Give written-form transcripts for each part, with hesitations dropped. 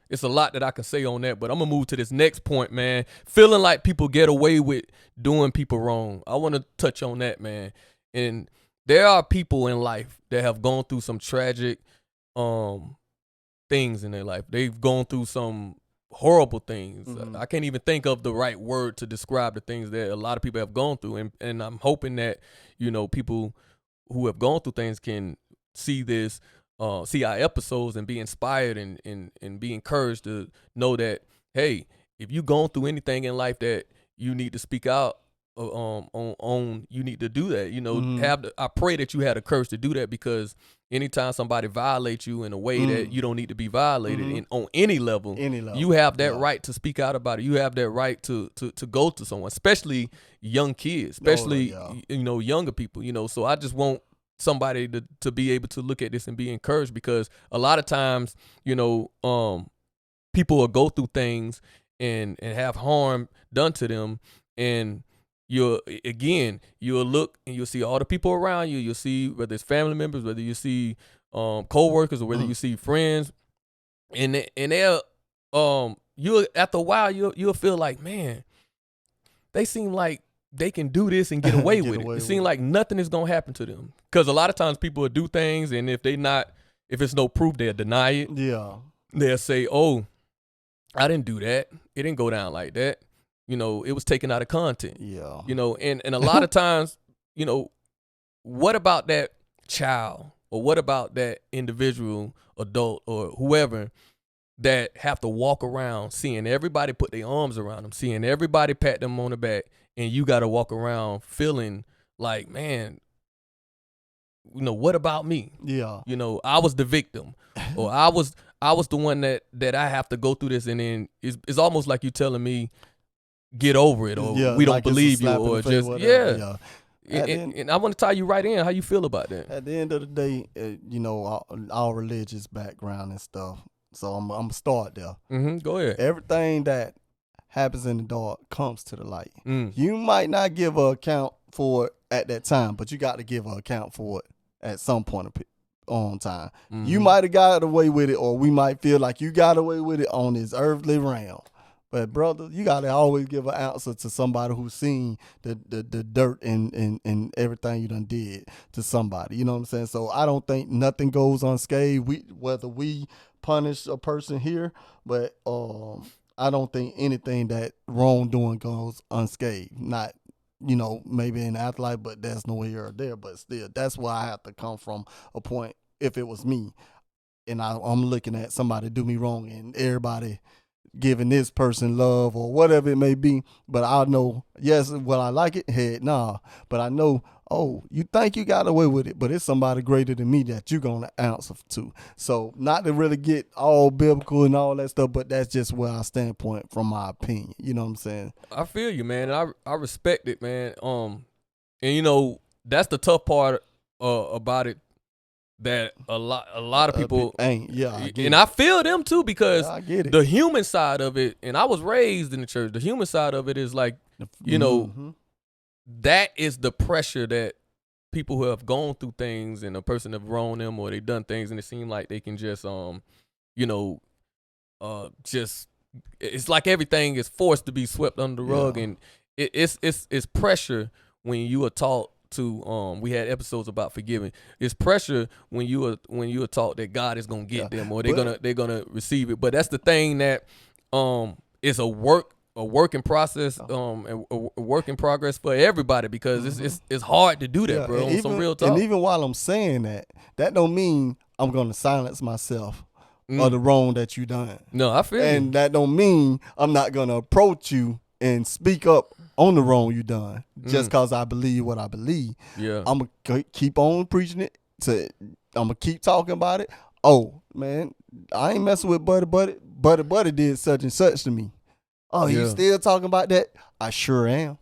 it's a lot that I can say on that, but I'm gonna move to this next point, man. Feeling like people get away with doing people wrong. I want to touch on that, man. And there are people in life that have gone through some tragic things in their life. They've gone through some horrible things. I can't even think of the right word to describe the things that a lot of people have gone through. And I'm hoping that, you know, people who have gone through things can see this, see our episodes and be inspired and be encouraged to know that, hey, if you've gone through anything in life that you need to speak out on, you need to do that. You know, I pray that you had the courage to do that, because anytime somebody violates you in a way that you don't need to be violated on any level, you have that right to speak out about it. You have that right to go to someone, especially young kids, especially you know, younger people. You know, so I just want somebody to be able to look at this and be encouraged, because a lot of times, you know, people will go through things and have harm done to them, and you'll look and you'll see all the people around you. You'll see whether it's family members, whether you see co-workers, or whether you see friends, and they'll you after a while you'll feel like, man, they seem like they can do this and get away with it. It seems like nothing is gonna happen to them, because a lot of times people will do things, and if it's no proof, they'll deny it. Yeah, they'll say, "Oh, I didn't do that. It didn't go down like that. You know, it was taken out of content." Yeah. You know, and a lot of times, you know, what about that child, or what about that individual, adult, or whoever that have to walk around seeing everybody put their arms around them, seeing everybody pat them on the back, and you got to walk around feeling like, man, you know, what about me? Yeah. You know, I was the victim, or I was the one that I have to go through this, and then it's almost like you telling me, get over it, or we don't believe you, or just and I want to tie you right in. How you feel about that? At the end of the day, you know, our religious background and stuff. So I'm gonna start there. Go ahead. Everything that happens in the dark comes to the light. You might not give an account for it at that time, but you got to give an account for it at some point on time. You might have got away with it, or we might feel like you got away with it on this earthly realm. But brother, you gotta always give an answer to somebody who's seen the dirt and everything you done did to somebody. You know what I'm saying? So I don't think nothing goes unscathed. Whether we punish a person here, but I don't think anything that wrongdoing goes unscathed. Not, you know, maybe in the afterlife, but that's nowhere here or there. But still, that's where I have to come from a point. If it was me, and I'm looking at somebody do me wrong, and everybody giving this person love or whatever it may be, but I know, yes, will I like it? Heck, nah. But I know, oh, you think you got away with it, but it's somebody greater than me that you're going to answer to. So not to really get all biblical and all that stuff, but that's just where I standpoint from my opinion. You know what I'm saying? I feel you, man. I respect it, man. And you know, that's the tough part about it, that a lot of people ain't. I feel them too, because I get it. The human side of it, and I was raised in the church, the human side of it is like, you know, that is the pressure that people who have gone through things and a person have wronged them, or they done things, and it seems like they can just you know, just, it's like everything is forced to be swept under the rug, and it's pressure when you are taught to we had episodes about forgiving. It's pressure when you are taught that God is gonna get them, or they're gonna receive it. But that's the thing, that it's a work in process, and a work in progress for everybody, because it's hard to do that, bro. On some real talk. And even while I'm saying that don't mean I'm gonna silence myself of the wrong that you done. No, I feel and that don't mean I'm not gonna approach you and speak up on the wrong you done, just cause I believe what I believe. Yeah, I'm gonna keep on preaching it. I'm gonna keep talking about it. Oh man, I ain't messing with Buddy. Buddy did such and such to me. Oh, you still talking about that? I sure am.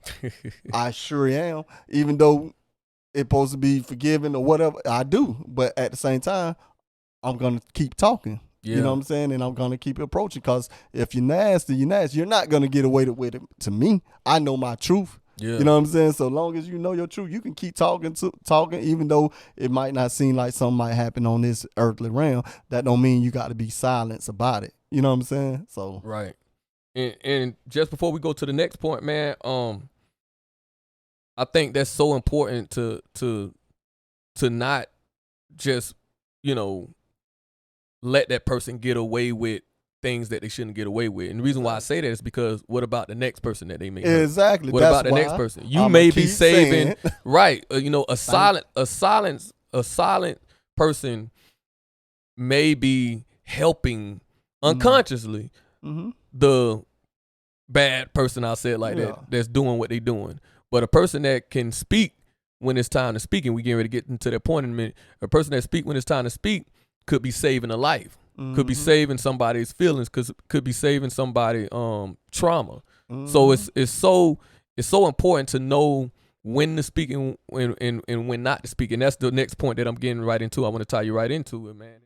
I sure am. Even though it's supposed to be forgiven or whatever, I do. But at the same time, I'm gonna keep talking. You know what I'm saying? And I'm going to keep approaching, because if you're nasty, you're nasty. You're not going to get away with it to me. I know my truth. Yeah. You know what I'm saying? So long as you know your truth, you can keep talking, even though it might not seem like something might happen on this earthly realm. That don't mean you got to be silenced about it. You know what I'm saying? So right. And just before we go to the next point, man, I think that's so important to not just, let that person get away with things that they shouldn't get away with. And the reason why I say that is because what about the next person that they may hurt? Exactly. What That's about the why next person? You may be saving, right? A silent person may be helping unconsciously the bad person, I'll say it like that, that's doing what they doing. But a person that can speak when it's time to speak, and we getting ready to get into that point in a minute, a person that speak when it's time to speak could be saving a life, could be saving somebody's feelings, could be saving somebody trauma. So it's so important to know when to speak and when not to speak. And that's the next point that I'm getting right into. I want to tie you right into it, man.